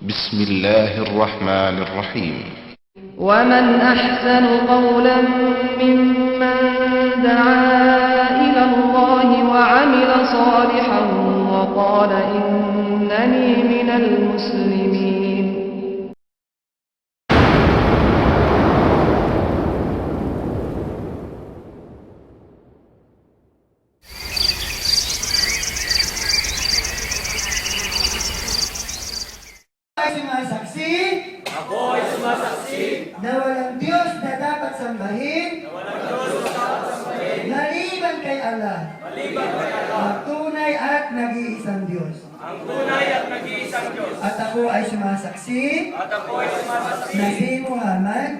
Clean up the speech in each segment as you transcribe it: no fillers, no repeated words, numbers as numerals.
بسم الله الرحمن الرحيم. ومن أحسن قولا ممن دعا إلى الله وعمل صالحا وقال إنني من المسلمين. Sumasaksi, ako ay sumasaksi na walang Diyos na dapat sambahin, maliban kay Allah, ang tunay at nag-iisang Diyos. At ako ay sumasaksi na si Muhammad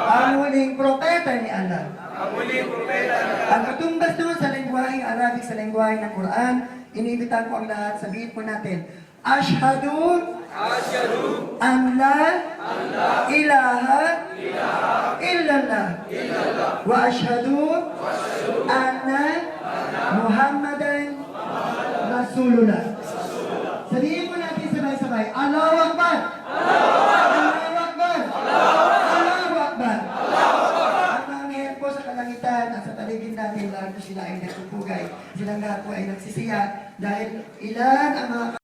ang huling propeta ni Allah. Ang katumbas doon sa lengguwaheng Arabic, sa lengguwaheng ng Quran, inibitan ko ang lahat, sabihin po natin, Ashhadu an la ilaha illallah wa ashhadu anna Muhammadan Rasulullah. Sabihin mo natin sabay-sabay, Allahu Akbar! Allahu Akbar! Allahu Akbar! Ang mga ngayon po sa kalangitan at sa paligid natin, lahat po sila ay nagpupugay. Silang lahat po ay nagsisiya dahil ilan ang mga